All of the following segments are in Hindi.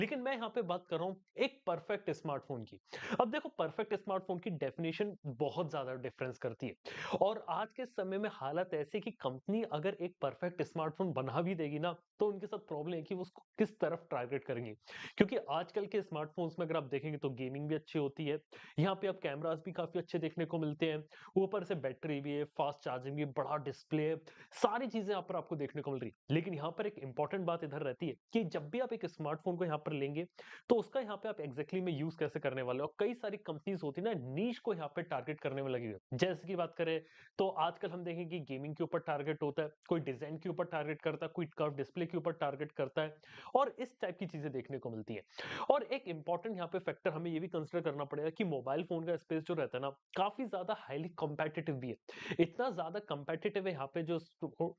लेकिन मैं यहाँ पे बात कर रहा हूँ एक परफेक्ट स्मार्टफ़ोन की। अब देखो परफेक्ट स्मार्टफ़ोन की डेफ़िनेशन बहुत ज़्यादा डिफ़रेंस करती है और आज के समय में हालत ऐसी है कि कंपनी अगर एक परफेक्ट स्मार्टफ़ोन बना भी देगी ना, तो उनके साथ प्रॉब्लम है कि वो उसको किस तरफ टारगेट करेंगे। क्योंकि आजकल के स्मार्टफ़ोन्स में अगर आप देखेंगे तो गेमिंग भी अच्छी होती है, यहाँ पे अब कैमराज़ भी काफ़ी अच्छे देखने को मिलते हैं, ऊपर से बैटरी भी है, फ़ास्ट चार्जिंग भी है, बड़ा डिस्प्ले है, सारी चीज़ें यहाँ पर आपको देखने को मिल रही है। लेकिन यहाँ पर एक इम्पोर्टेंट बात इधर रहती है कि जब भी आप एक स्मार्टफ़ोन को यहाँ पर लेंगे, तो उसका यहाँ पे आप एग्ज़ैक्टली में यूज़ कैसे करने वाले हो। और कई सारी कंपनीज़ होती है ना नीश को यहाँ पे टारगेट करने में लगी हुई है। जैसे कि बात करें तो आजकल हम देखें कि गेमिंग के ऊपर टारगेट होता है, कोई डिज़ाइन के ऊपर टारगेट करता है, कोई कर्व डिस्प्ले के ऊपर टारगेट करता है और इस टाइप की चीज़ें देखने को मिलती हैं। और एक इम्पोर्टेंट यहाँ पे फैक्टर हमें ये भी कंसिडर करना पड़ेगा कि मोबाइल फ़ोन का स्पेस जो रहता है ना, काफ़ी ज़्यादा हाइली कॉम्पिटिटिव भी है। इतना ज़्यादा कॉम्पिटिटिव है यहाँ पे जो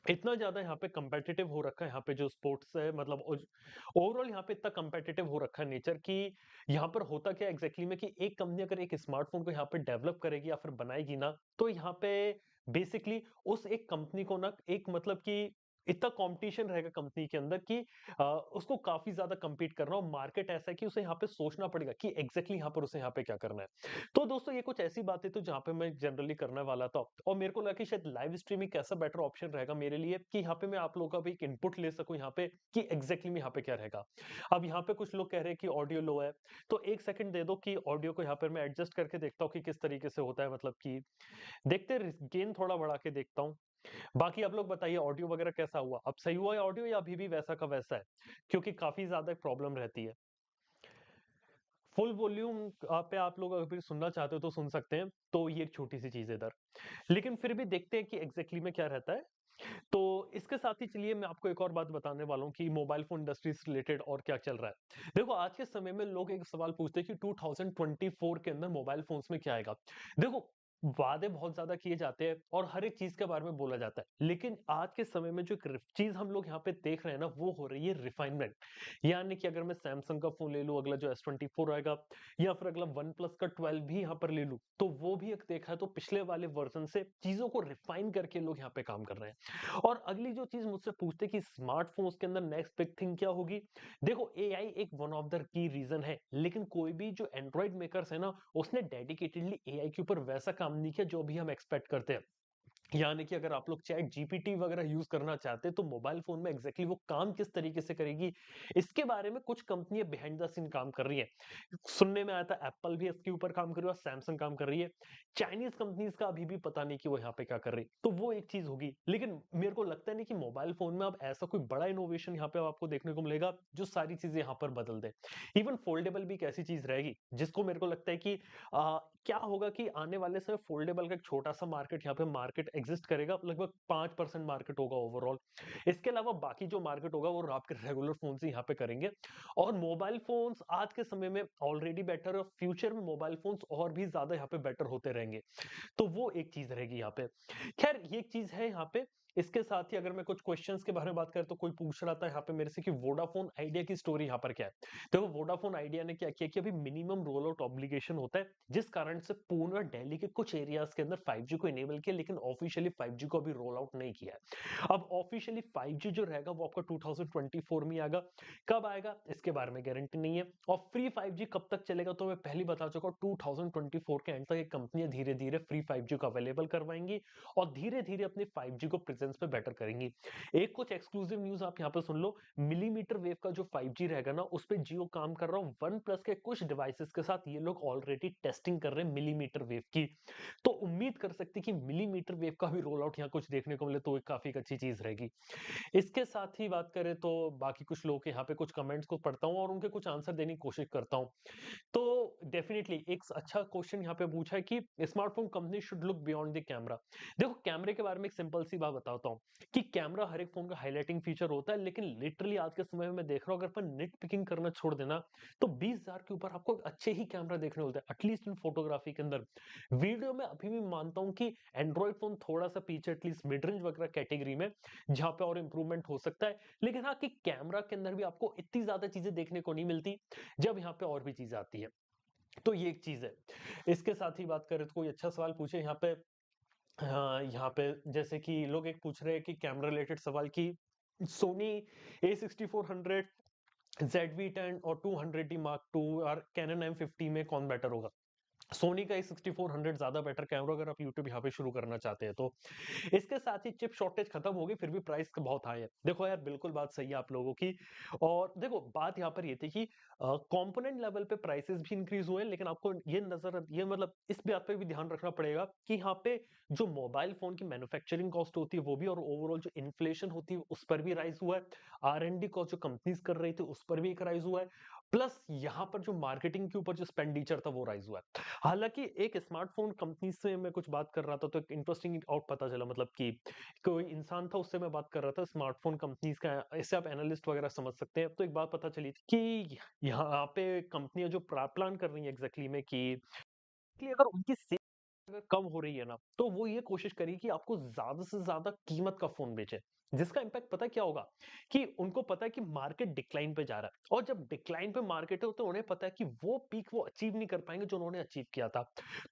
इतना ज़्यादा यहाँ पे कॉम्पिटिटिव हो रखा है यहाँ पे जो स्पोर्ट्स है मतलब ओवरऑल यहाँ पे इतना कॉम्पिटिटिव हो रखा है नेचर कि यहाँ पर होता क्या एग्जैक्टली में कि एक कंपनी अगर एक स्मार्टफोन को यहाँ पे डेवलप करेगी या फिर बनाएगी ना तो यहाँ पे बेसिकली उस एक कंपनी को ना एक मतलब कि इतना कंपटीशन रहेगा कंपनी के अंदर कि उसको काफी ज्यादा compete करना और मार्केट ऐसा है कि उसे यहाँ पे सोचना पड़ेगा कि एग्जैक्टली यहाँ पर उसे यहाँ पे क्या करना है। तो दोस्तों ये कुछ ऐसी बातें तो जहाँ पे मैं जनरली करने वाला था और मेरे को लगा कि शायद लाइव स्ट्रीमिंग कैसा बेटर ऑप्शन रहेगा मेरे लिए कि यहाँ पे मैं आप लोगों का भी एक इनपुट ले सकूं यहाँ पे कि एग्जैक्टली में यहाँ पे क्या रहेगा। अब यहाँ पे कुछ लोग कह रहे हैं कि ऑडियो लो है, तो एक सेकंड दे दो कि ऑडियो को यहाँ पर मैं एडजस्ट करके देखता हूँ कि किस तरीके से होता है मतलब कि देखते गेन थोड़ा बढ़ा के देखता हूँ। बाकी आप लोग बताइए ऑडियो वगैरह कैसा हुआ? अब सही हुआ है ऑडियो या अभी भी वैसा का वैसा है? क्योंकि काफ़ी ज़्यादा प्रॉब्लम रहती है। फुल वॉल्यूम पे आप लोग अगर सुनना चाहते हो तो सुन सकते हैं, तो ये एक छोटी-सी चीज़ है इधर। लेकिन फिर भी देखते हैं कि एग्ज़ैक्टली में क्या रहता है। तो इसके साथ ही चलिए मैं आपको एक और बात बताने वाला हूँ कि मोबाइल फ़ोन इंडस्ट्री से रिलेटेड और क्या चल रहा है। देखो आज के समय में लोग एक सवाल पूछते हैं कि 2024 के अंदर मोबाइल फ़ोन्स में क्या आएगा? देखो वादे बहुत ज़्यादा किए जाते हैं और हर एक चीज़ के बारे में बोला जाता है। लेकिन आज के समय में जो एक चीज़ हम लोग यहाँ पे देख रहे हैं ना वो हो रही है रिफाइनमेंट। यानी कि अगर मैं सैमसंग का फ़ोन ले लूँ अगला जो S24 आएगा या फिर अगला वन प्लस का 12 भी यहाँ पर ले लूँ, तो वो भी एक देखा है तो पिछले वाले वर्ज़न से चीज़ों को रिफाइन करके लोग यहाँ पे काम कर रहे हैं। और अगली जो चीज़ मुझसे पूछते हैं कि स्मार्टफ़ोन्स के अंदर नेक्स्ट बिग थिंग क्या होगी? देखो एआई एक one of the key reason है, लेकिन कोई भी जो एंड्रॉयड मेकर्स है ना, उसने डेडिकेटेडली एआई के ऊपर वैसा काम नहीं किया जो अभी हम एक्सपेक्ट करते हैं। यानी कि अगर आप लोग चैट जीपीटी वगैरह यूज़ करना चाहते हैं, तो मोबाइल फ़ोन में एग्ज़ैक्टली वो काम किस तरीके से करेगी, इसके बारे में कुछ कंपनियाँ बिहाइंड द सीन काम कर रही हैं। सुनने में आया था एप्पल भी इसके ऊपर काम कर रही है और सैमसंग काम कर रही है। चाइनीज़ कंपनीज़ का अभी भी पता नहीं कि वो यहाँ पे क्या कर रही है। तो वो एक चीज़ होगी। लेकिन मेरे को लगता नहीं कि मोबाइल फ़ोन में अब ऐसा कोई बड़ा इनोवेशन यहाँ पे आपको देखने को मिलेगा, जो सारी चीज़ें यहाँ पर बदल दे। इवन फोल्डेबल भी एक ऐसी चीज़ रहेगी, जिसको मेरे को लगता है कि क्या होगा कि आने वाले समय फोल्डेबल का एक छोटा-सा मार्केट यहाँ पे मार्केट एक्सिस्ट करेगा, लगभग 5% मार्केट होगा ओवरऑल। इसके अलावा बाकी जो मार्केट होगा वो आपके रेगुलर फ़ोन्स ही यहाँ पे करेंगे और मोबाइल फ़ोन्स आज के समय में ऑलरेडी बेटर है और फ्यूचर में मोबाइल फ़ोन्स और भी ज़्यादा यहाँ पे बेटर होते रहेंगे। तो वो एक चीज़ रहेगी यहाँ पे। ख़ैर ये एक चीज़ है यहाँ पे। इसके साथ ही अगर मैं कुछ क्वेश्चन्स के बारे में बात करूँ तो कोई पूछ रहा था यहाँ पे मेरे से कि वोडाफ़ोन आइडिया की स्टोरी यहाँ पर क्या है? देखो वोडाफ़ोन आइडिया ने क्या किया कि अभी मिनिमम रोल आउट ऑब्लिगेशन होता है, जिस कारण से पूर्ण और दिल्ली के कुछ एरियाज़ के अंदर 5G को इनेबल किया लेकिन ऑफिशियली 5G को अभी रोल आउट नहीं किया है। अब ऑफिशियली 5G जो रहेगा वो आपका 2024 में आएगा। कब आएगा इसके बारे में गारंटी नहीं है और फ्री 5G कब तक चलेगा तो मैं पहले ही बता चुका हूँ 2024 के एंड तक ये कंपनियाँ धीरे-धीरे फ्री 5G को अवेलेबल करवाएँगी और धीरे-धीरे अपने 5G को प्रेजेंस पे बेटर करेंगी। एक कुछ एक्सक्लूसिव न्यूज़ आप यहाँ पे सुन लो, मिलीमीटर वेव का जो 5G रहेगा ना उस पे जियो काम कर रहा है। वन प्लस के कुछ डिवाइसेस के साथ ये लोग ऑलरेडी टेस्टिंग कर रहे हैं मिलीमीटर वेव की। तो उम्मीद कर सकते हैं कि मिलीमीटर वेव का भी रोल आउट यहाँ कुछ देखने को मिले तो एक काफ़ी एक अच्छी चीज़ रहेगी। इसके साथ ही बात करें तो बाकी कुछ लोगों के यहाँ पे कुछ कमेंट्स को पढ़ता हूँ और उनके कुछ आंसर देने की कोशिश करता हूँ। तो डेफिनिटली एक अच्छा क्वेश्चन यहाँ पे पूछा है कि smartphone company should look beyond the camera. देखो कैमरे के बारे में एक सिंपल सी बात बताता हूँ कि कैमरा हर एक फ़ोन का हाइलाइटिंग फीचर होता है, लेकिन लिटरली आज के समय में मैं देख रहा हूँ अगर अपन निट पिकिंग करना छोड़ देना, तो 20,000 के ऊपर आपको अच्छे ही कैमरा देखने को मिलता है, एटलीस्ट इन फोटोग्राफी के अंदर। वीडियो में अभी भी मानता हूँ कि एंड्रॉइड फ़ोन थोड़ा-सा पीछे एटलीस्ट मिड रेंज वगैरह कैटेगरी में, जहाँ पे और इम्प्रूवमेंट हो सकता है। लेकिन हाँ, कि कैमरा के अंदर भी आपको इतनी ज़्यादा चीज़ें देखने को नहीं मिलती, जब यहाँ पे और भी चीज़ें आती है। तो ये एक चीज़ है। इसके साथ ही बात करें तो कोई अच्छा सवाल पूछे यहाँ पे। यहाँ पे जैसे कि लोग एक पूछ रहे हैं कि कैमरा रिलेटेड सवाल कि सोनी A6400 ZV-10 और 200D Mark II और Canon M50 में कौन बेटर होगा? सोनी का A6400 ज़्यादा बेटर कैमरा अगर आप यूट्यूब यहाँ पे शुरू करना चाहते हैं तो। इसके साथ ही चिप शॉर्टेज खत्म हो गई फिर भी प्राइस बहुत हाई है। देखो यार बिल्कुल बात सही है आप लोगों की और देखो बात यहाँ पर ये थी कि कंपोनेंट लेवल पे प्राइसेस भी इंक्रीज हुए लेकिन आपको ये मतलब इस बात पे भी ध्यान रखना पड़ेगा कि यहाँ पे जो मोबाइल फोन की मैन्युफैक्चरिंग कॉस्ट होती है वो भी और ओवरऑल जो इन्फ्लेशन होती है उस पर भी राइज हुआ है। R&D कॉस्ट जो कंपनीज कर रही थी उस पर भी एक राइज हुआ है। प्लस यहाँ पर जो मार्केटिंग के ऊपर जो एक्सपेंडिचर था वो राइज हुआ है। हालाँकि एक स्मार्टफ़ोन कंपनी से मैं कुछ बात कर रहा था, तो एक इंटरेस्टिंग आउट पता चला मतलब कि कोई इंसान था उससे मैं बात कर रहा था स्मार्टफ़ोन कंपनीज़ का इससे आप एनालिस्ट वगैरह समझ सकते हैं। तो एक बात पता चली थी कि यहाँ पे कंपनियाँ जो प्लान कर रही हैं एग्ज़ैक्टली में कि अगर उनकी सेल अगर कम हो रही है ना, तो वो ये कोशिश करें कि आपको ज़्यादा से ज़्यादा कीमत का फ़ोन बेचें। जिसका इम्पैक्ट पता है क्या होगा? कि उनको पता है कि मार्केट डिक्लाइन पे जा रहा है और जब डिक्लाइन पे मार्केट है तो उन्हें पता है कि वो पीक वो अचीव नहीं कर पाएँगे जो उन्होंने अचीव किया था।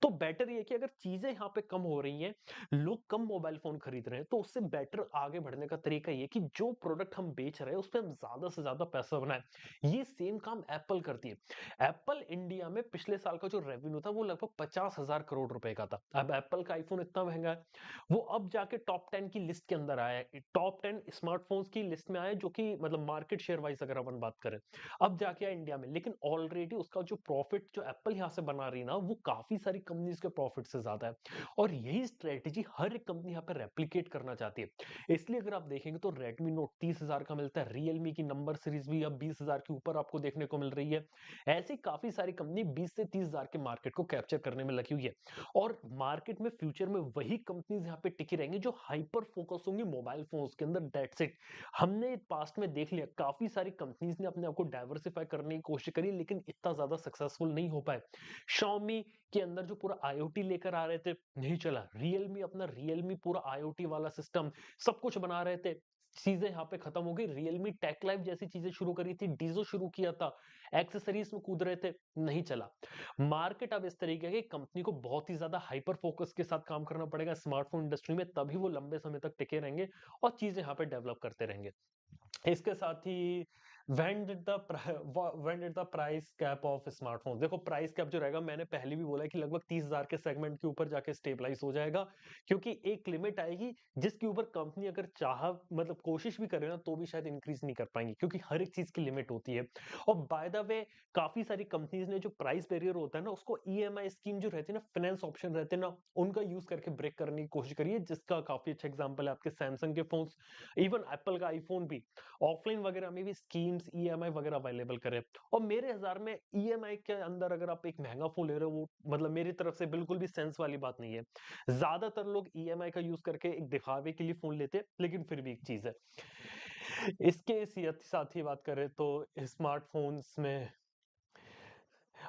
तो बेटर ये है कि अगर चीज़ें यहाँ पे कम हो रही हैं, लोग कम मोबाइल फ़ोन खरीद रहे हैं, तो उससे बेटर आगे बढ़ने का तरीका ये है कि जो प्रोडक्ट हम बेच रहे हैं, उसपे हम ज़्यादा से ज़्यादा पैसा बनाएँ। ये सेम काम एप्पल करती है। एप्पल इंडिया में पिछले साल का जो रेवेन्यू था वो लगभग 50,000 करोड़ रुपए का था। अब एप्पल का आईफोन इतना महँगा है, वो अब जाके टॉप 10 की लिस्ट के अंदर आया है। टॉप 10 स्मार्टफ़ोन्स की लिस्ट में आया है जो कि मतलब मार्केट शेयर वाइज़ अगर अपन बात करें, अब जाके आया इंडिया में। लेकिन ऑलरेडी उसका जो प्रॉफिट जो एप्पल यहाँ से बना रही है ना, वो काफ़ी सारी कंपनीज़ के प्रॉफिट से ज़्यादा है। और यही स्ट्रैटेजी हर एक कंपनी यहाँ पे रेप्लिकेट करना चाहती है। इसलिए अगर आप देखेंगे तो रेडमी नोट 30,000 का मिलता है, रियलमी की नंबर सीरीज़ भी अब 20,000 के ऊपर आपको देखने को मिल रही है। ऐसी काफ़ी सारी कंपनी 20 से 30,000 के मार्केट को कैप्चर करने में लगी हुई है और मार्केट में फ्यूचर में वही कंपनीज यहाँ पे टिकी रहेंगी जो हाइपर फोकस होंगी मोबाइल फोन्स के अंदर। That's it. हमने पास्ट में देख लिया काफ़ी सारी कंपनीज ने अपने आप को डाइवर्सिफाई करने की कोशिश करी लेकिन इतना ज़्यादा सक्सेसफुल नहीं हो पाए। Xiaomi के अंदर जो पूरा IoT लेकर आ रहे थे, नहीं चला। रियलमी पूरा IoT वाला सिस्टम सब कुछ बना रहे थे, चीजें यहाँ पे खत्म हो गई। रियलमी टेक लाइफ जैसी चीजें शुरू करी थी, डीजो शुरू किया था, एक्सेसरीज में कूद रहे थे, नहीं चला। मार्केट अब इस तरीके की कंपनी को बहुत ही ज्यादा हाइपर फोकस के साथ काम करना पड़ेगा स्मार्टफोन इंडस्ट्री में, तभी वो लंबे समय तक टिके रहेंगे और चीजें यहाँ पे डेवलप करते रहेंगे। इसके साथ ही when did the price cap of smartphone, देखो प्राइस कैप जो रहेगा मैंने पहले भी बोला है कि लगभग 30,000 के सेगमेंट के ऊपर जाके स्टेबलाइज हो जाएगा क्योंकि एक लिमिट आएगी जिसके ऊपर कंपनी अगर चाह मतलब कोशिश भी करे ना तो भी शायद इंक्रीज नहीं कर पाएंगी क्योंकि हर एक चीज की लिमिट होती है। और बाय द वे काफी सारी कंपनीज ने जो प्राइस बैरियर होता है ना उसको EMI स्कीम जो रहती है ना, फाइनेंस ऑप्शन रहते हैं ना, उनका यूज करके ब्रेक करने की कोशिश करिए, जिसका काफी अच्छा एग्जांपल है आपके सैमसंग के फोन्स, इवन एप्पल का आईफोन भी ऑफलाइन वगैरह में भी स्कीम्स EMI वगैरह अवेलेबल करे। और मेरे हजार में EMI के अंदर अगर आप एक महंगा फोन ले रहे हो वो मतलब मेरी तरफ से बिल्कुल भी सेंस वाली बात नहीं है। ज्यादातर लोग EMI का यूज करके एक दिखावे के लिए फोन लेते हैं लेकिन फिर भी एक चीज है, इसके साथ ही बात करें तो स्मार्टफोन्स में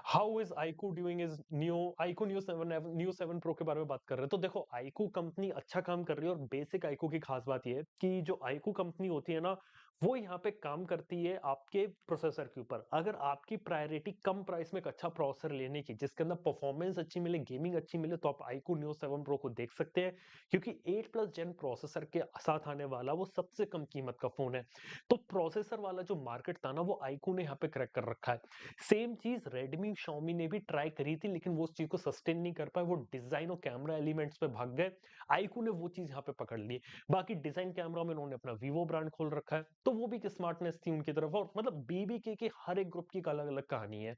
how is iQOO doing is new iQOO new 7 pro के बारे में बात कर रहे हैं। तो देखो आईकू कंपनी अच्छा काम कर रही है और बेसिक आईकू की खास बात ये है कि जो आईकू कंपनी होती है ना वो यहाँ पे काम करती है आपके प्रोसेसर के ऊपर। अगर आपकी प्रायोरिटी कम प्राइस में एक अच्छा प्रोसेसर लेने की जिसके अंदर परफॉर्मेंस अच्छी मिले, गेमिंग अच्छी मिले, तो आप आईकू न्यू 7 प्रो को देख सकते हैं क्योंकि 8 प्लस जेन प्रोसेसर के साथ आने वाला वो सबसे कम कीमत का फोन है। तो प्रोसेसर वाला जो मार्केट था ना वो आईकू ने यहाँ पे क्रैक कर रखा है। सेम चीज रेडमी Xiaomi ने भी ट्राई करी थी लेकिन वो उस चीज को सस्टेन नहीं कर पाए, वो डिजाइन और कैमरा एलिमेंट्स पे भाग गए। आईकू ने वो चीज यहाँ पे पकड़ ली। बाकी डिजाइन कैमरा में उन्होंने अपना वीवो ब्रांड खोल रखा है, तो वो भी एक स्मार्टनेस थी उनकी तरफ। और मतलब BBK की हर एक ग्रुप की एक अलग अलग कहानी है।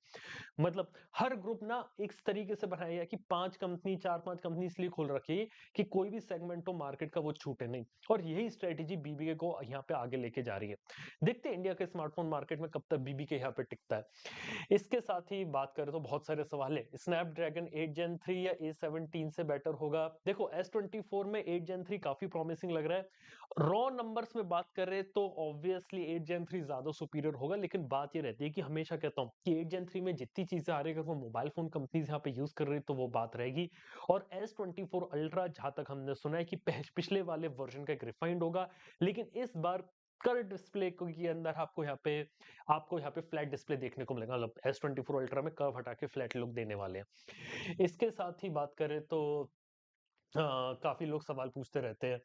मतलब हर ग्रुप ना इस तरीके से बनाया है कि 5 कंपनी 4-5 कंपनी इसलिए खोल रखी है कि कोई भी सेगमेंट हो मार्केट का वो छूटे नहीं। और यही स्ट्रेटेजी BBK को यहाँ पे आगे लेके जा रही है। देखते हैं इंडिया के स्मार्टफोन मार्केट में कब तक BBK यहाँ पे टिकता है। इसके साथ ही बात करें तो बहुत सारे सवाल है, स्नैपड्रैगन 8 Gen 3 या A17 से बेटर होगा। देखो S24 में 8 Gen 3 काफी प्रॉमिसिंग लग रहा है। रॉ नंबर्स में बात करें तो ऑब्वियसली 8 Gen 3 ज्यादा सुपीरियर होगा, लेकिन बात ये रहती है कि हमेशा कहता हूँ कि 8 Gen 3 में जितनी चीजें आ रही है अगर वो मोबाइल फोन कंपनीज यहाँ पे यूज कर रही है तो वो बात रहेगी। और S24 अल्ट्रा जहां तक हमने सुना है कि पिछले वाले वर्जन का एक रिफाइंड होगा, लेकिन इस बार कर्व डिस्प्ले के अंदर आपको यहाँ पे फ्लैट डिस्प्ले देखने को मिलेगा। मतलब S24 अल्ट्रा में कर्व हटा के फ्लैट लुक देने वाले हैं। इसके साथ ही बात करें तो काफ़ी लोग सवाल पूछते रहते हैं।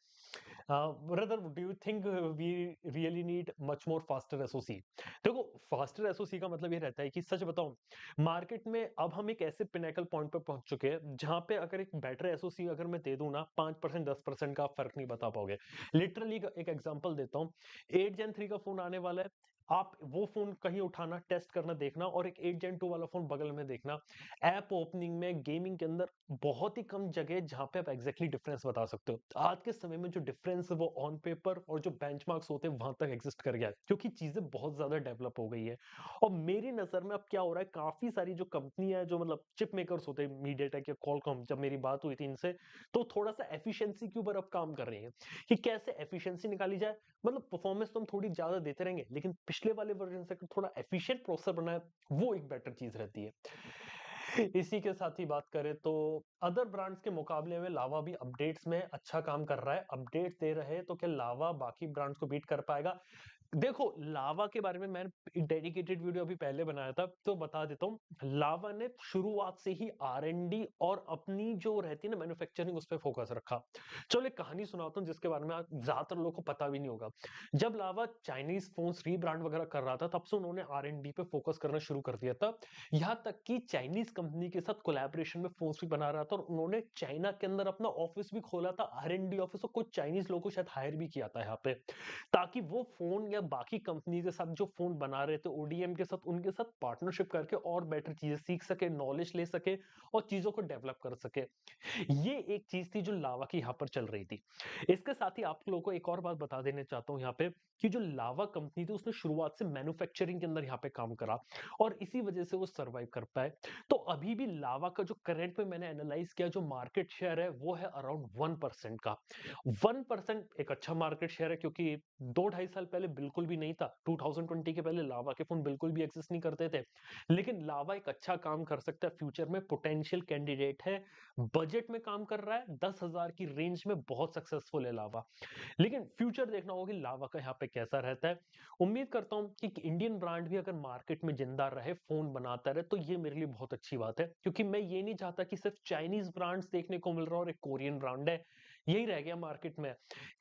Brother do you think we really need much more faster SOC? देखो, फास्टर एसओसी का मतलब ये रहता है कि सच बताऊँ, मार्केट में अब हम एक ऐसे पिनेकल पॉइंट पे पहुँच चुके हैं, जहाँ पे अगर एक बेटर एसओसी अगर मैं दे दूँ ना, 5% 10% का आप फ़र्क नहीं बता पाओगे। लिटरली एक एग्ज़ाम्पल देता हूँ, 8 जेन 3 का फ़ोन आने वाला है, आप वो फ़ोन कहीं उठाना, टेस्ट करना, देखना और एक 8 जेन 2 वाला फ़ोन बगल में देखना। ऐप ओपनिंग में, गेमिंग के अंदर बहुत ही कम जगह है जहाँ पे आप एग्जैक्टली डिफरेंस बता सकते हो। आज के समय में जो डिफरेंस है वो ऑन पेपर और जो बेंचमार्क्स होते हैं वहां तक एग्जिस्ट कर गया है, क्योंकि चीजें बहुत ज्यादा डेवलप हो गई है। और मेरी नजर में अब क्या हो रहा है, काफी सारी जो कंपनियां हैं, जो मतलब चिप मेकर्स होते हैं, मीडियाटेक या कॉलकॉम, जब मेरी बात हुई थी इनसे, तो थोड़ा सा एफिशिएंसी के ऊपर अब काम कर रहे हैं कि कैसे एफिशिएंसी निकाली जाए। मतलब परफॉर्मेंस तो हम थोड़ी ज्यादा देते रहेंगे, लेकिन पिछले वाले वर्जन से थोड़ा एफिशिएंट प्रोसेसर बनाए, वो एक बेटर चीज रहती है। इसी के साथ ही बात करें तो अदर ब्रांड्स के मुकाबले में लावा भी अपडेट्स में अच्छा काम कर रहा है। अपडेट दे रहे हैं तो क्या लावा बाकी ब्रांड्स को बीट कर पाएगा? देखो, लावा के बारे में मैंने एक डेडिकेटेड वीडियो अभी पहले बनाया था, तो बता देता हूँ। लावा ने शुरुआत से ही आर-एन-डी और अपनी जो रहती है ना मैन्युफैक्चरिंग, उस पे फोकस रखा। चलो एक कहानी सुनाता हूँ जिसके बारे में आज ज्यादातर लोगों को पता भी नहीं होगा। जब लावा चाइनीज फोन्स रीब्रांड वगैरह कर रहा था, तब से उन्होंने आर-एन-डी पे फोकस करना शुरू कर दिया था। यहाँ तक कि चाइनीज कंपनी के साथ कोलैबोरेशन में फोन्स भी बना रहा था और उन्होंने चाइना के अंदर अपना ऑफिस भी खोला था, आर-एन-डी ऑफिस, और कुछ चाइनीज लोगों को शायद हायर भी किया था यहाँ पे, ताकि वो फोन या बाकी कंपनी के साथ जो फोन बना रहे थे ओडीएम के साथ, उनके साथ पार्टनरशिप करके और बेटर चीजें सीख सके, नॉलेज ले सके और चीजों को डेवलप कर सके। ये एक चीज थी जो लावा की यहाँ पर चल रही थी। इसके साथ ही आप लोगों को एक और बात बता देना चाहता हूँ यहाँ पे, कि जो लावा कंपनी थी उसने शुरुआत से मैन्युफैक्चरिंग के अंदर यहाँ पे काम करा और इसी वजह से वो सरवाइव कर पाए। तो अभी भी लावा का जो करंट में मैंने एनालाइज किया, जो मार्केट शेयर है वो है अराउंड 1% का। 1% एक अच्छा मार्केट शेयर है, क्योंकि 2 ढाई साल पहले बिल्कुल भी नहीं था। 2020 के पहले लावा के फोन बिल्कुल भी एक्सिस्ट नहीं करते थे। लेकिन लावा एक अच्छा काम कर सकता है, फ्यूचर में पोटेंशियल कैंडिडेट है, बजट में काम कर रहा है, 10,000 की रेंज में बहुत सक्सेसफुल है लावा। लेकिन फ्यूचर देखना होगा कि लावा का यहाँ पे कैसा रहता है। उम्मीद करता हूँ कि इंडियन ब्रांड भी अगर मार्केट में जिंदा रहे, फोन बनाता रहे, तो ये मेरे लिए बहुत अच्छी बात है, क्योंकि मैं ये नहीं चाहता कि सिर्फ चाइनीज ब्रांड्स देखने को मिल रहा और एक कोरियन ब्रांड है, यही रह गया मार्केट में।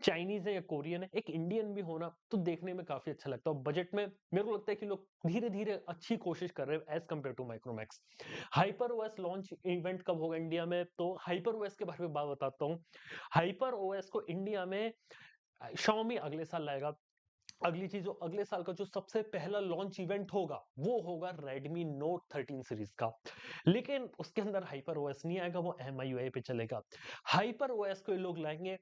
चाइनीज है या कोरियन है, एक इंडियन भी होना तो देखने में काफी अच्छा लगता है। बजट में मेरे को लगता है कि लोग धीरे धीरे अच्छी कोशिश कर रहे हैं as compare to Micromax. Hyper OS launch event कब होगा इंडिया में, तो हाइपर ओएस के बारे में बात बताता हूँ। हाइपर ओएस को इंडिया में Xiaomi अगले साल लाएगा। अगली चीज, जो अगले साल का जो सबसे पहला लॉन्च इवेंट होगा, वो होगा Redmi Note 13 सीरीज का। लेकिन उसके अंदर हाइपर ओएस नहीं आएगा, वो MIUI पे चलेगा। हाइपर ओएस को ये लोग लाएंगे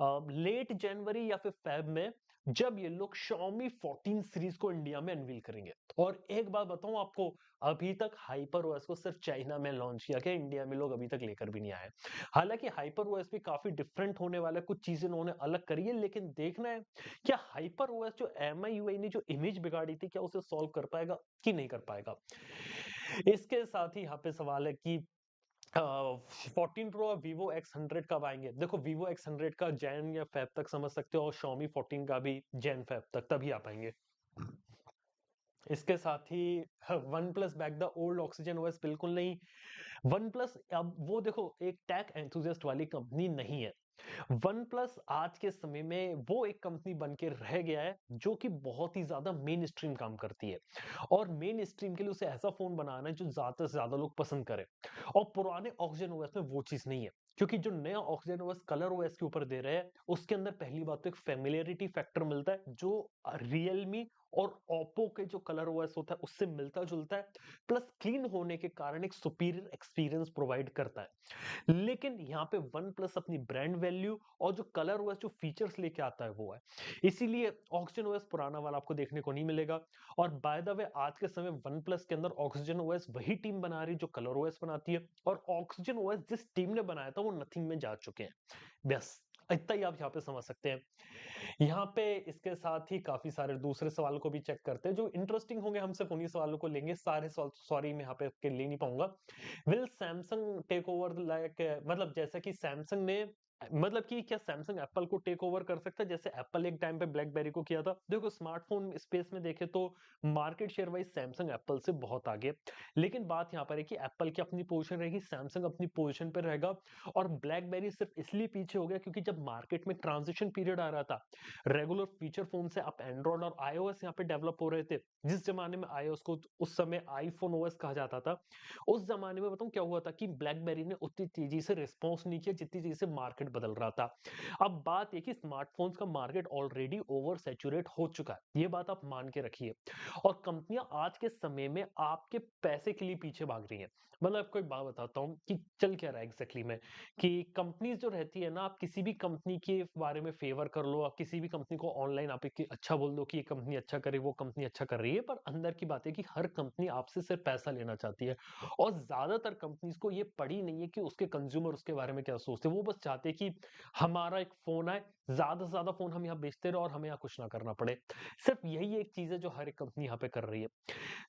लेट जनवरी या फिर फेब में, जब ये लोग Xiaomi 14 सीरीज को इंडिया में अनवील करेंगे। और एक बात बताऊं आपको, अभी तक हाइपर ओएस को सिर्फ चाइना में लॉन्च किया गया, इंडिया में लोग अभी तक लेकर भी नहीं आए। हालांकि हाइपर ओएस भी काफी डिफरेंट होने वाला है, कुछ चीजें उन्होंने अलग करी है, लेकिन देखना है क्या हाइपर ओएस जो MIUI ने जो इमेज बिगाड़ी थी, क्या उसे सॉल्व कर पाएगा कि नहीं कर पाएगा। इसके साथ ही यहाँ पे सवाल है कि 14 प्रो और Vivo X100 कब आएंगे? देखो, Vivo X100 का जैन या फेब तक समझ सकते हो, और Xiaomi 14 का भी जैन फेब तक, तभी आ पाएंगे। इसके साथ ही OnePlus back the old Oxygen OS, बिल्कुल नहीं। वन प्लस अब वो देखो एक टेक एंथुसियास्ट वाली कंपनी नहीं है। वन प्लस आज के समय में वो एक कंपनी बन के रह गया है जो कि बहुत ही ज्यादा मेन स्ट्रीम काम करती है, और मेन स्ट्रीम के लिए उसे ऐसा फोन बनाना है जो ज्यादा से ज्यादा लोग पसंद करें। और पुराने ऑक्सीजन ओएस में वो चीज नहीं है, क्योंकि जो नया ऑक्सीजन ओएस कलर ओएस के ऊपर दे रहे हैं, उसके अंदर पहली बात तो एक फेमिलियरिटी फैक्टर मिलता है, जो रियलमी और ओप्पो के जो कलर ओएस होता है उससे मिलता जुलता है, प्लस क्लीन होने के कारण एक सुपीरियर एक्सपीरियंस प्रोवाइड करता है। लेकिन यहाँ पे वन प्लस अपनी ब्रांड वैल्यू और जो कलर ओएस जो फीचर्स लेके आता है वो है, इसीलिए ऑक्सीजन ओएस पुराना वाला आपको देखने को नहीं मिलेगा। और बाय द वे आज के समय वन प्लस के अंदर ऑक्सीजन ओएस वही टीम बना रही है जो कलर ओएस बनाती है, और ऑक्सीजन ओएस जिस टीम ने बनाया था वो नथिंग में जा चुके हैं। बस इतना ही आप यहाँ पे समझ सकते हैं। यहाँ पे इसके साथ ही काफी सारे दूसरे सवाल को भी चेक करते हैं जो इंटरेस्टिंग होंगे, हम सिर्फ उन्हीं सवालों को लेंगे, सारे सवाल सॉरी मैं यहाँ पे ले नहीं पाऊंगा। Will Samsung take over like, मतलब जैसा कि सैमसंग ने मतलब कि क्या सैमसंग एप्पल को टेक ओवर कर सकता है जैसे एप्पल एक टाइम पे ब्लैकबेरी को किया था? देखो स्मार्टफोन स्पेस में देखें तो market share wise Samsung Apple से बहुत आगे है। लेकिन बात यहाँ पर है कि एप्पल की अपनी पोजीशन रहेगी, सैमसंग अपनी पोजीशन पे रहेगा और ब्लैकबेरी सिर्फ इसलिए पीछे हो गया क्योंकि जब मार्केट में ट्रांजिशन पीरियड आ रहा था, रेगुलर फीचर फोन से अब एंड्रॉइड और आईओएस यहाँ पे डेवलप हो रहे थे। जिस जमाने में आईओएस को उस समय आईफोन ओएस कहा जाता था, उस जमाने में बताऊं क्या हुआ था कि ब्लैकबेरी ने उतनी तेजी से रिस्पॉन्स नहीं किया जितनी तेजी से मार्केट बदल रहा था। अब बात है कि स्मार्टफोन्स का मार्केट ऑलरेडी ओवर सैचुरेट हो चुका है, ये बात आप मान के रखिए। और कंपनियां आज के समय में आपके पैसे के लिए पीछे भाग रही हैं। मतलब आपको एक बात बताता हूं कि चल क्या रहा है एग्जैक्टली में, कि कंपनीज जो रहती है ना, आप किसी भी कंपनी के बारे में फेवर कर लो, आप किसी भी कंपनी को ऑनलाइन आप एक अच्छा बोल दो कि ये कंपनी अच्छा करे, वो कंपनी अच्छा कर रही है, पर अंदर की बात है कि हर कंपनी आपसे सिर्फ पैसा लेना चाहती है। और ज्यादातर कंपनीज को ये पड़ी नहीं है कि उसके कंज्यूमर उसके बारे में क्या सोचते हैं। वो बस चाहते हैं कि हमारा एक फोन आए, ज्यादा से ज्यादा फोन हम यहाँ बेचते रहे और हमें यहाँ कुछ ना करना पड़े। सिर्फ यही एक चीज है जो हर एक कंपनी यहाँ पे कर रही है।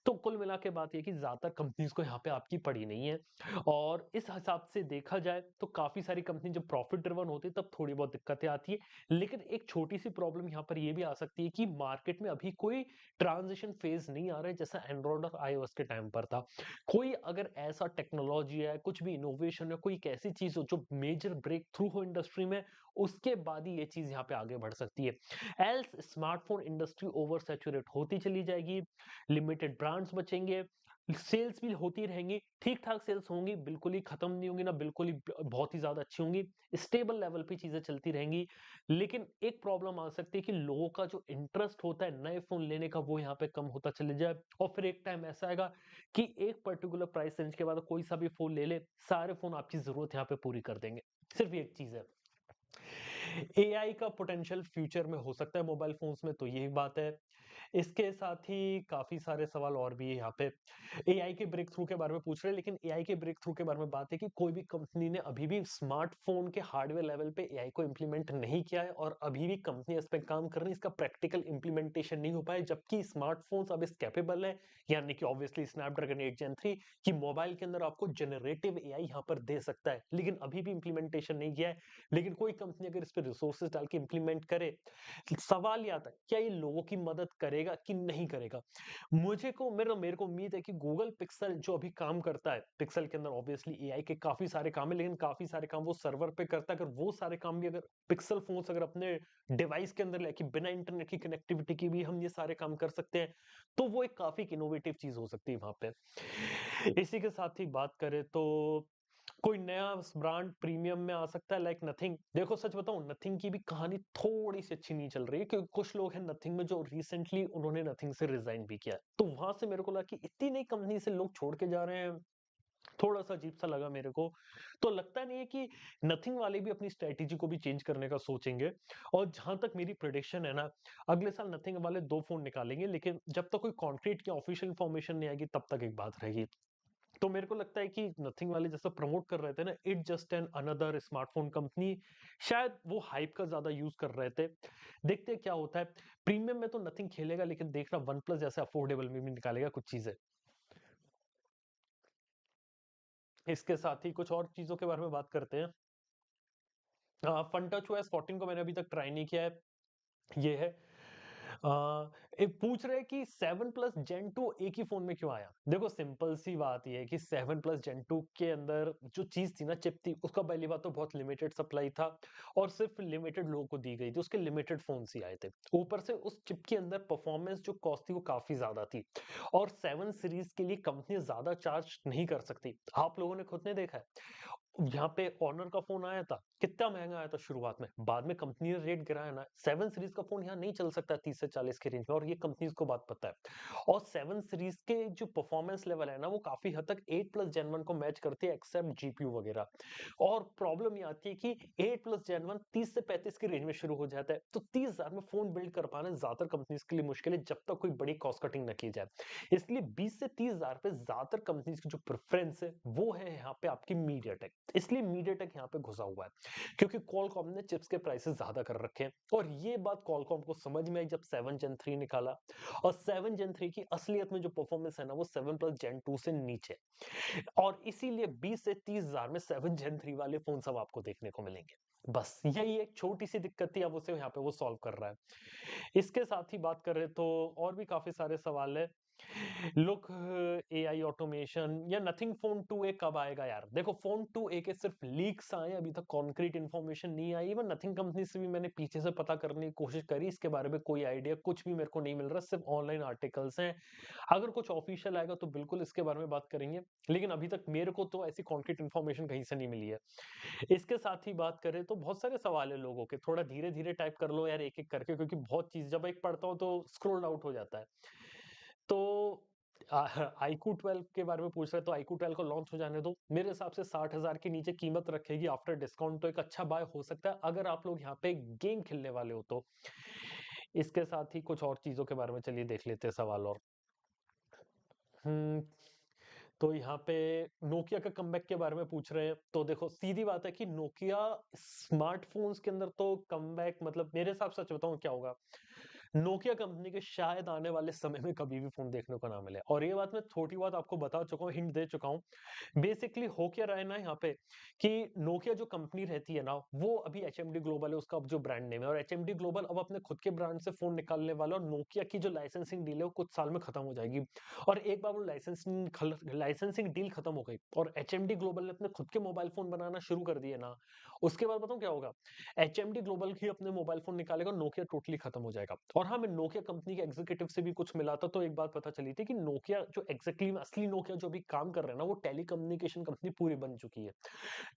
तो कुल मिला के बात ये कि ज्यादातर कंपनीज को यहाँ पे आपकी पड़ी नहीं है। और इस हिसाब से देखा जाए तो काफी सारी कंपनी जब प्रॉफिट ड्रिवन होती है तब थोड़ी बहुत दिक्कतें आती है। लेकिन एक छोटी सी प्रॉब्लम यहाँ पर ये भी आ सकती है कि मार्केट में अभी कोई ट्रांजिशन फेज नहीं आ रहा है जैसा एंड्रॉइड और आईओएस के टाइम पर था। कोई अगर ऐसा टेक्नोलॉजी है, कुछ भी इनोवेशन है, कोई एक ऐसी चीज हो जो मेजर ब्रेक थ्रू हो इंडस्ट्री में, उसके बाद ही ये चीज यहाँ पे आगे बढ़ सकती है। Else smartphone industry over saturate होती चली जाएगी, लिमिटेड ब्रांड्स बचेंगे, सेल्स भी होती रहेंगी, ठीक ठाक सेल्स होंगी, बिल्कुल ही खत्म नहीं होंगी ना बिल्कुल ही बहुत ही ज्यादा अच्छी होंगी, स्टेबल लेवल पे चीजें चलती रहेंगी। लेकिन एक प्रॉब्लम आ सकती है कि लोगों का जो इंटरेस्ट होता है नए फोन लेने का वो यहाँ पे कम होता चले जाए, और फिर एक टाइम ऐसा आएगा कि एक पर्टिकुलर प्राइस रेंज के बाद कोई सा भी फोन ले ले, सारे फोन आपकी जरूरत यहाँ पे पूरी कर देंगे। सिर्फ एक चीज है, एआई का पोटेंशियल फ्यूचर में हो सकता है मोबाइल फोन्स में, तो यही बात है। इसके साथ ही काफी सारे सवाल और भी है यहाँ पे। एआई के ब्रेक थ्रू के बारे में पूछ रहे हैं, लेकिन एआई के ब्रेक थ्रू के बारे में बात है कि कोई भी कंपनी ने अभी भी स्मार्टफोन के हार्डवेयर लेवल पे एआई को इंप्लीमेंट नहीं किया है, और अभी भी कंपनी इस पे काम कर रही है, इसका प्रैक्टिकल इंप्लीमेंटेशन नहीं हो पाया, जबकि स्मार्टफोन्स अब इस कैपेबल है, यानी कि ऑब्वियसली स्नैपड्रैगन 8 Gen 3 कि मोबाइल के अंदर आपको जनरेटिव एआई यहाँ पर दे सकता है, लेकिन अभी भी इंप्लीमेंटेशन नहीं किया है। लेकिन कोई कंपनी अगर इस पे रिसोर्सेज डाल के इंप्लीमेंट करे, सवाल ये आता है क्या ये लोगों की मदद करेगा कि नहीं करेगा। मेरे को उम्मीद है कि गूगल पिक्सल जो अभी काम करता है, पिक्सल के अंदर ऑब्वियसली एआई के काफी सारे काम है, लेकिन काफी सारे काम वो सर्वर पे करता है। अगर वो सारे काम भी अगर पिक्सल फोन्स अगर अपने डिवाइस के अंदर लेके बिना इंटरनेट की कनेक्टिविटी की भी हम ये सारे काम कर सकते हैं, तो वो एक काफी इनोवेटिव चीज हो सकती है वहां पे। इसी के साथ ही बात करें तो कोई नया ब्रांड प्रीमियम में आ सकता है लाइक नथिंग। देखो सच बताऊं, नथिंग की भी कहानी थोड़ी सी अच्छी नहीं चल रही है, क्योंकि कुछ लोग हैं नथिंग में जो रिसेंटली उन्होंने नथिंग से रिजाइन भी किया है। तो वहां से मेरे को लगा कि इतनी नई कंपनी से लोग छोड़ के जा रहे हैं, थोड़ा सा अजीब सा लगा मेरे को। तो लगता नहीं है कि नथिंग वाले भी अपनी स्ट्रेटेजी को भी चेंज करने का सोचेंगे। और जहां तक मेरी प्रिडिक्शन है ना, अगले साल नथिंग वाले 2 फोन निकालेंगे, लेकिन जब तक कोई कॉन्क्रीट की ऑफिशियल इन्फॉर्मेशन नहीं आएगी तब तक एक बात रहेगी। तो मेरे को लगता है कि नथिंग वाले जैसा प्रमोट कर रहे थे ना, it just an another smartphone company, शायद वो हाइप का ज्यादा यूज कर रहे थे। देखते हैं क्या होता है। प्रीमियम में तो नथिंग खेलेगा, लेकिन देखना वन प्लस जैसे अफोर्डेबल में भी निकालेगा कुछ चीजें। इसके साथ ही कुछ और चीजों के बारे में बात करते हैं। फन टच ओएस 14 को मैंने अभी तक ट्राई नहीं किया है। ये है एक पूछ रहे हैं कि 7 प्लस जेन 2 एक ही फोन में क्यों आया। देखो सिंपल सी बात ये है कि 7 प्लस जेन 2 के अंदर जो चीज थी ना, चिप थी, उसका पहली बात तो बहुत लिमिटेड सप्लाई था, और सिर्फ लिमिटेड लोगों को दी गई थी, उसके लिमिटेड फोन ही आए थे। ऊपर से उस चिप के अंदर परफॉर्मेंस जो कॉस्ट थी वो काफी ज्यादा थी, और 7 सीरीज के लिए कंपनी ज्यादा चार्ज नहीं कर सकती। आप लोगों ने खुद ने देखा है, यहाँ पे ऑनर का फोन आया था, कितना महंगा आया था शुरुआत में, बाद में कंपनी ने रेट गिराया ना। 7 सीरीज का फोन यहाँ नहीं चल सकता 30 से 40 के रेंज में, और ये कंपनीज को बात पता है। और 7 सीरीज के जो परफॉर्मेंस लेवल है ना, वो काफी हद तक 8 प्लस जेन 1 को मैच करती है, एक्सेप्ट जीपीयू वगैरह। और प्रॉब्लम ये आती है कि 8 प्लस जेन 1 30 से 35 की रेंज में शुरू हो जाता है, तो 30,000 में फोन बिल्ड कर पाना ज्यादातर कंपनीज के लिए मुश्किल है, जब तक कोई बड़ी कॉस्ट कटिंग न की जाए। इसलिए 20 से 30,000 पे ज्यादातर कंपनीज की जो प्रेफरेंस है वो है यहाँ पे आपकी मीडियाटेक। इसलिए मीडियाटेक यहाँ पे घुसा हुआ है, क्योंकि क्वालकॉम ने चिप्स के प्राइसेस ज्यादा कर रखे हैं। और ये बात क्वालकॉम को समझ में आई जब 7 Gen 3 निकाला। और 7 Gen 3 की असलियत में जो परफॉर्मेंस है ना, वो 7 Plus Gen 2 से नीचे है। और इसीलिए 20 से 30 हजार में 7 Gen 3 वाले फोन सब आपको देखने को मिलेंगे। बस यही एक छोटी सी दिक्कत थी, अब उसे यहाँ पे वो सॉल्व कर रहा है। इसके साथ ही बात करें तो और भी काफी सारे सवाल है। लुक, एआई ऑटोमेशन या नथिंग फोन 2a कब आएगा यार? देखो, फोन 2a के सिर्फ लीक्स आए, अभी तक कॉन्क्रीट इन्फॉर्मेशन नहीं आई। इवन नथिंग कंपनी से भी मैंने पीछे से पता करने की कोशिश करी, इसके बारे में कोई आइडिया कुछ भी मेरे को नहीं मिल रहा, सिर्फ ऑनलाइन आर्टिकल्स हैं। अगर कुछ ऑफिशियल आएगा तो बिल्कुल इसके बारे में बात करेंगे, लेकिन अभी तक मेरे को तो ऐसी कॉन्क्रीट इन्फॉर्मेशन कहीं से नहीं मिली है। इसके साथ ही बात करें तो बहुत सारे सवाल है लोगों के, थोड़ा धीरे धीरे टाइप कर लो यार एक एक करके, क्योंकि बहुत चीज जब एक पढ़ता हूँ तो स्क्रोल आउट हो जाता है। तो iQOO 12 के बारे में पूछ रहे हैं, तो iQOO 12 को लॉन्च हो जाने दो। मेरे हिसाब से 60,000 के नीचे कीमत रखेगी आफ्टर डिस्काउंट, तो एक अच्छा बाय हो सकता है अगर आप लोग यहाँ पे गेम खेलने वाले हो तो। इसके साथ ही कुछ और चीजों के बारे में चलिए देख लेते हैं सवाल और। हम्म, तो यहाँ पे नोकिया का कमबैक के बारे में पूछ रहे हैं। तो देखो, सीधी बात है कि नोकिया स्मार्टफोन्स के अंदर तो कमबैक, मतलब मेरे हिसाब से, सच बताऊं क्या होगा, नोकिया कंपनी के शायद आने वाले समय में कभी भी फोन देखने को ना मिले। और ये बात मैं छोटी बात आपको बता चुका हूँ, हिंट दे चुका हूँ। बेसिकली हो क्या रहा है ना यहाँ पे, कि नोकिया जो कंपनी रहती है ना, वो अभी एचएमडी ग्लोबल है उसका अब जो ब्रांड नेम है, और एचएमडी ग्लोबल अब अपने खुद के ब्रांड से फोन निकालने वाला है, और नोकिया की जो लाइसेंसिंग डील है वो कुछ साल में खत्म हो जाएगी। और एक बार वो लाइसेंसिंग डील खत्म हो गई और एचएमडी ग्लोबल ने अपने खुद के मोबाइल फोन बनाना शुरू कर दिए ना, उसके बाद बताऊं क्या होगा, एचएमडी ग्लोबल ही अपने मोबाइल फोन निकालेगा, नोकिया टोटली खत्म हो जाएगा। और हाँ, मैं नोकिया कंपनी के एग्जीक्यूटिव से भी कुछ मिला था, तो एक बात पता चली थी कि नोकिया जो एग्जैक्टली में असली नोकिया जो भी काम कर रहे हैं ना, वो टेलीकम्युनिकेशन कंपनी पूरी बन चुकी है।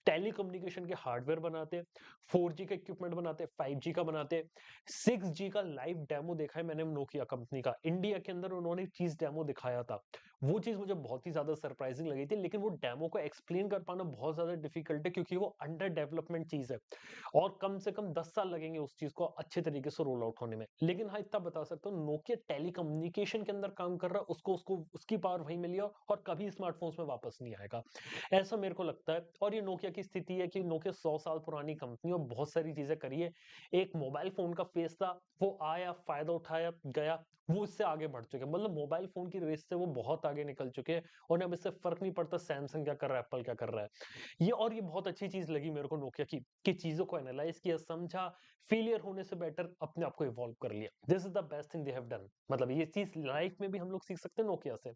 टेलीकम्युनिकेशन के हार्डवेयर बनाते हैं, 4G का इक्विपमेंट बनाते हैं, 5G का बनाते हैं, 6G का लाइव डेमो देखा है मैंने नोकिया कंपनी का, इंडिया के अंदर उन्होंने चीज डेमो दिखाया था। वो चीज मुझे बहुत ही ज्यादा सरप्राइजिंग लगी थी, लेकिन वो डेमो को एक्सप्लेन कर पाना बहुत ज्यादा डिफिकल्ट है, क्योंकि वो अंडर डेवलपमेंट चीज है और कम से कम 10 साल लगेंगे उस चीज को अच्छे तरीके से रोल आउट होने में। लेकिन हाँ, इतना बता सकता हूँ, नोकिया टेलीकम्युनिकेशन के अंदर काम कर रहा है, उसको उसको उसकी पावर वही मिली है और कभी स्मार्टफोन्स में वापस नहीं आएगा, ऐसा मेरे को लगता है। और ये नोकिया की स्थिति है कि नोकिया 100 साल पुरानी कंपनी और बहुत सारी चीजें करी है। एक मोबाइल फोन का फेस था, वो आया, फायदा उठाया, गया, वो इससे आगे बढ़ चुके हैं, मतलब मोबाइल फोन की रेस से वो बहुत आगे निकल चुके हैं। और अब इससे फर्क नहीं पड़ता सैमसंग क्या कर रहा है, एप्पल क्या कर रहा है। ये और ये बहुत अच्छी चीज लगी मेरे को नोकिया की, कि चीजों को एनालाइज किया, समझा, फेलियर होने से बेटर अपने आप को इवॉल्व कर लिया। This is the best thing they have done, मतलब ये चीज लाइफ में भी हम लोग सीख सकते हैं नोकिया से।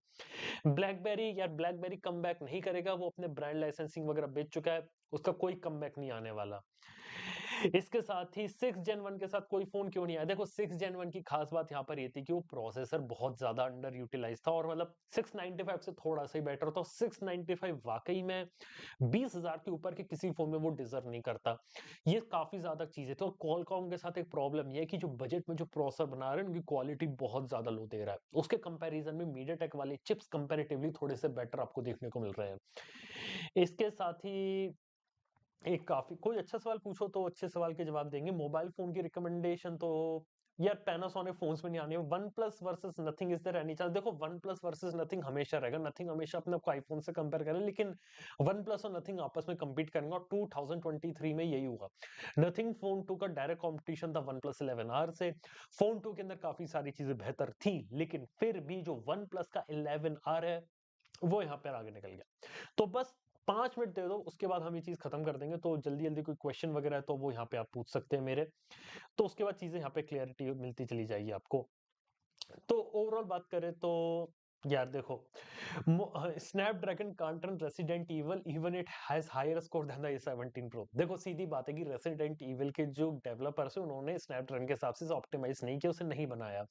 ब्लैकबेरी, यार ब्लैकबेरी कम नहीं करेगा, वो अपने ब्रांड लाइसेंसिंग वगैरह बेच चुका है, उसका कोई कम नहीं आने वाला। इसके साथ ही 6 Gen 1 के साथ कोई फोन क्यों नहीं आया? देखो, 6 Gen 1 की खास बात यहाँ पर ये थी कि वो प्रोसेसर बहुत ज्यादा अंडर यूटिलाइज था, और मतलब 695 से थोड़ा सा ही बेटर था। 695 वाकई में 20,000 के ऊपर के किसी फोन में वो डिजर्व नहीं करता। ये काफी ज्यादा चीजें थी। और कॉलकॉम के साथ एक प्रॉब्लम ये है कि जो बजट में जो प्रोसेसर बना रहे हैं उनकी क्वालिटी बहुत ज्यादा लो दे रहा है, उसके कंपैरिजन में मीडियाटेक वाले चिप्स कंपैरेटिवली थोड़े से बेटर आपको देखने को मिल रहे हैं। इसके साथ ही एक काफी कोई अच्छा सवाल पूछो तो अच्छे सवाल के जवाब देंगे। मोबाइल फोन की रिकमेंडेशन तो यार पैनासोनिक फोन्स में नहीं आनी है। OnePlus versus Nothing, is there any chance? देखो, वन प्लस वर्सेस नथिंग हमेशा रहेगा, नथिंग हमेशा अपने आपको आईफोन से कंपेयर करे, लेकिन वन प्लस और नथिंग आपस में compete करेंगे, और 2023 में यही होगा। नथिंग फोन 2 का डायरेक्ट कंपटीशन था वन प्लस 11R से। फोन 2 के अंदर काफी सारी चीजें बेहतर थी, लेकिन फिर भी जो वन प्लस का 11R है वो यहाँ पर आगे निकल गया। तो बस 5 मिनट दे दो, उसके बाद हम ये चीज खत्म कर देंगे। तो जल्दी जल्दी कोई क्वेश्चन वगैरह है तो वो यहाँ पे आप पूछ सकते हैं मेरे, तो उसके बाद चीजें यहाँ पे क्लियरिटी मिलती चली जाएगी आपको। तो ओवरऑल बात करें तो यार देखो, Snapdragon can't run Resident Evil even it has higher score than the A17 pro. देखो, सीधी बात है कि रेसिडेंट इवल के जो डेवलपर्स है उन्होंने स्नैपड्रैगन के हिसाब से ऑप्टिमाइज नहीं किया, उसे नहीं बनाया,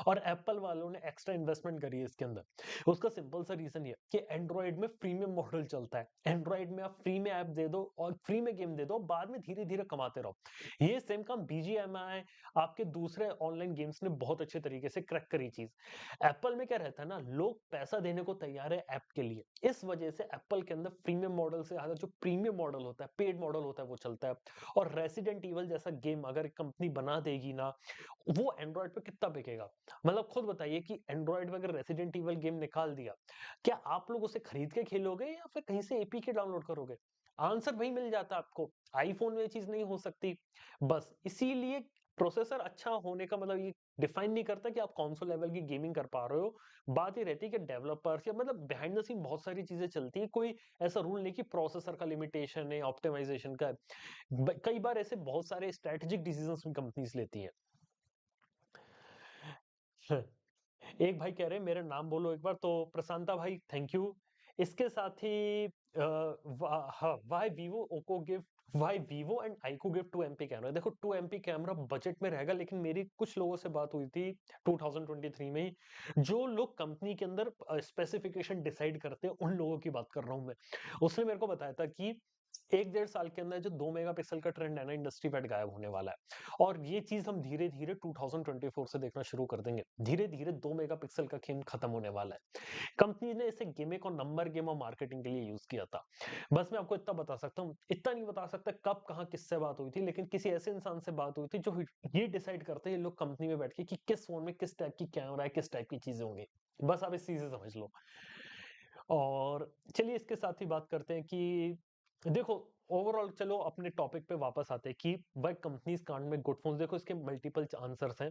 और एप्पल वालों ने एक्स्ट्रा इन्वेस्टमेंट करी है इसके अंदर। उसका सिंपल सा रीजन ये कि एंड्रॉइड में प्रीमियम मॉडल चलता है। एंड्रॉइड में आप फ्री में ऐप दे दो और फ्री में गेम दे दो, बाद में धीरे धीरे कमाते रहो। ये सेम काम बीजीएमआई, आपके दूसरे ऑनलाइन गेम्स ने बहुत अच्छे तरीके से क्रैक करी चीज। एप्पल में क्या रहता है ना, लोग पैसा देने को तैयार है ऐप के लिए, इस वजह से एप्पल के अंदर प्रीमियम मॉडल से ज्यादा जो प्रीमियम मॉडल होता है, पेड मॉडल होता है, वो चलता है। और रेसिडेंट इवल जैसा गेम अगर कंपनी बना देगी ना, वो एंड्रॉइड पे कितना बिकेगा? मतलब खुद बताइए कि एंड्रॉइड में अगर रेसिडेंट इवल गेम निकाल दिया, क्या आप लोग उसे खरीद के खेलोगे या फिर कहीं से एपीके डाउनलोड करोगे? आंसर वही मिल जाता आपको। आईफ़ोन में ये चीज़ नहीं हो सकती। बस इसीलिए प्रोसेसर अच्छा होने का मतलब ये डिफाइन नहीं करता कि आप कौन-से लेवल की गेमिंग कर पा रहे हो। बात ये रहती है कि डेवलपर्स या मतलब बिहाइंड द सीन बहुत सारी चीज़ें चलती हैं। कोई ऐसा रूल नहीं कि प्रोसेसर का लिमिटेशन है, ऑप्टिमाइज़ेशन का है। कई बार ऐसे बहुत सारे स्ट्रैटेजिक डिसीजंस भी कंपनीज लेती हैं। एक भाई कह रहे हैं मेरा नाम बोलो एक बार, तो प्रशांता भाई थैंक यू। इसके साथ ही why Vivo Oppo give why Vivo and iQOO give 2 MP camera. देखो 2 एमपी कैमरा बजट में रहेगा, लेकिन मेरी कुछ लोगों से बात हुई थी 2023 में ही, जो लोग कंपनी के अंदर स्पेसिफिकेशन डिसाइड करते हैं, उन लोगों की बात कर रहा हूं मैं। उसने मेरे को बताया था कि 1 डेढ़ साल के अंदर जो 2 मेगापिक्सल का ट्रेंड है ना, इंडस्ट्री पे गायब होने वाला है। और ये चीज़ हम धीरे-धीरे 2024 से देखना शुरू कर देंगे। धीरे-धीरे 2 मेगापिक्सल का गेम खत्म होने वाला है। कंपनी ने इसे गिमिक और नंबर गेम और मार्केटिंग के लिए यूज़ किया था। बस मैं आपको इतना बता सकता हूँ, इतना नहीं बता सकता कब, कहाँ, किससे बात हुई थी, लेकिन किसी ऐसे इंसान से बात हुई थी जो ये डिसाइड करते हैं ये लोग कंपनी में बैठ के कि किस फ़ोन में किस टाइप की कैमरा है, किस टाइप की चीज़ें होंगी। बस आप इस चीज़ से समझ लो। और चलिए इसके साथ ही बात करते हैं कि देखो ओवरऑल चलो अपने टॉपिक पे वापस आते हैं कि why companies can't make good phones. देखो इसके मल्टीपल आंसर्स हैं।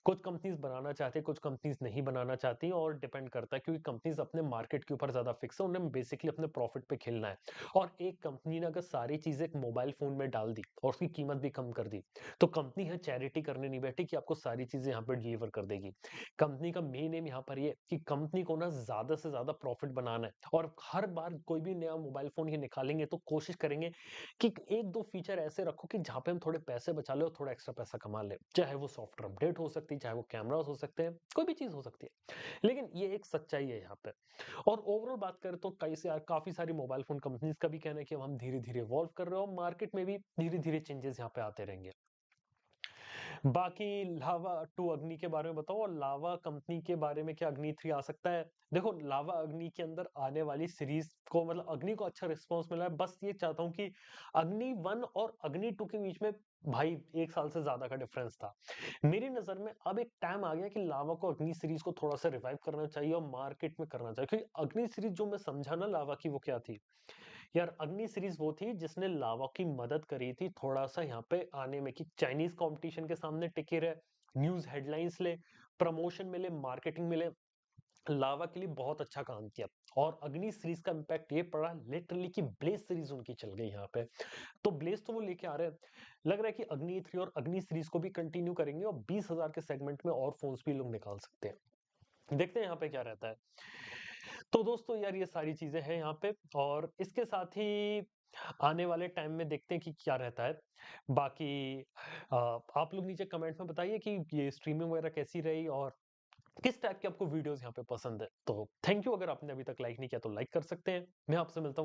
कुछ कंपनीज बनाना चाहते हैं, कुछ कंपनीज नहीं बनाना चाहती, और डिपेंड करता है क्योंकि कंपनीज अपने मार्केट के ऊपर ज्यादा फिक्स है, उन्हें बेसिकली अपने प्रॉफिट पे खेलना है। और एक कंपनी ने अगर सारी चीजें एक मोबाइल फोन में डाल दी और उसकी कीमत भी कम कर दी, तो कंपनी है चैरिटी करने नहीं बैठी कि आपको सारी चीजें यहाँ पे डिलीवर कर देगी। कंपनी का मेन एम यहाँ पर ये है कि कंपनी को ना ज्यादा से ज्यादा प्रॉफिट बनाना है, और हर बार कोई भी नया मोबाइल फोन ये निकालेंगे तो कोशिश करेंगे कि एक दो फीचर ऐसे रखो कि जहां पे हम थोड़े पैसे बचा ले और थोड़ा एक्स्ट्रा पैसा कमा ले, चाहे वो सॉफ्टवेयर अपडेट हो सकती है, चाहे वो कैमरास हो सकते हैं, कोई भी चीज हो सकती है। लेकिन ये एक सच्चाई है यहाँ पे। और ओवरऑल बात करें तो काफी सारी मोबाइल फोन कंपनीज का भी कहना है कि अब हम धीरे धीरे इवॉल्व कर रहे हो, मार्केट में भी धीरे धीरे चेंजेस यहाँ पे आते रहेंगे। बाकी लावा टू अग्नि के बारे में बताओ, और लावा कंपनी के बारे में क्या अग्नि 3 आ सकता है? देखो लावा अग्नि के अंदर आने वाली सीरीज को मतलब अग्नि को अच्छा रिस्पांस मिला है। बस ये चाहता हूँ कि अग्नि 1 और अग्नि 2 के बीच में भाई 1 साल से ज्यादा का डिफरेंस था। मेरी नज़र में अब एक टाइम आ गया कि लावा को अग्नि सीरीज को थोड़ा-सा रिवाइव करना चाहिए और मार्केट में करना चाहिए, क्योंकि अग्नि सीरीज जो मैं समझा ना लावा की, वो क्या थी? यार अग्नि सीरीज वो थी जिसने लावा की मदद करी थी थोड़ा-सा यहाँ पे आने में, कि चाइनीज़ कॉम्पिटिशन के सामने टिके रहे, न्यूज़ हेडलाइंस ले, प्रमोशन मिले, मार्केटिंग मिले। लावा के लिए बहुत अच्छा काम किया। और अग्नि सीरीज का इम्पैक्ट ये पड़ा लिटरली कि ब्लेज सीरीज उनकी चल गई यहाँ पे। तो ब्लेज तो वो लेके आ रहे हैं। लग रहा है कि अग्नि 3 और अग्नि सीरीज को भी कंटिन्यू करेंगे और 20,000 के सेगमेंट में और फोन्स भी लोग निकाल सकते हैं। देखते हैं यहाँ पे क्या रहता है। तो दोस्तों यार ये सारी चीजें हैं यहाँ पे, और इसके साथ ही आने वाले टाइम में देखते हैं कि क्या रहता है। बाकी आप लोग नीचे कमेंट में बताइए कि ये स्ट्रीमिंग वगैरह कैसी रही और किस टाइप के आपको वीडियोस यहाँ पे पसंद है। तो थैंक यू, अगर आपने अभी तक लाइक नहीं किया तो लाइक कर सकते हैं। मैं आपसे मिलता हूँ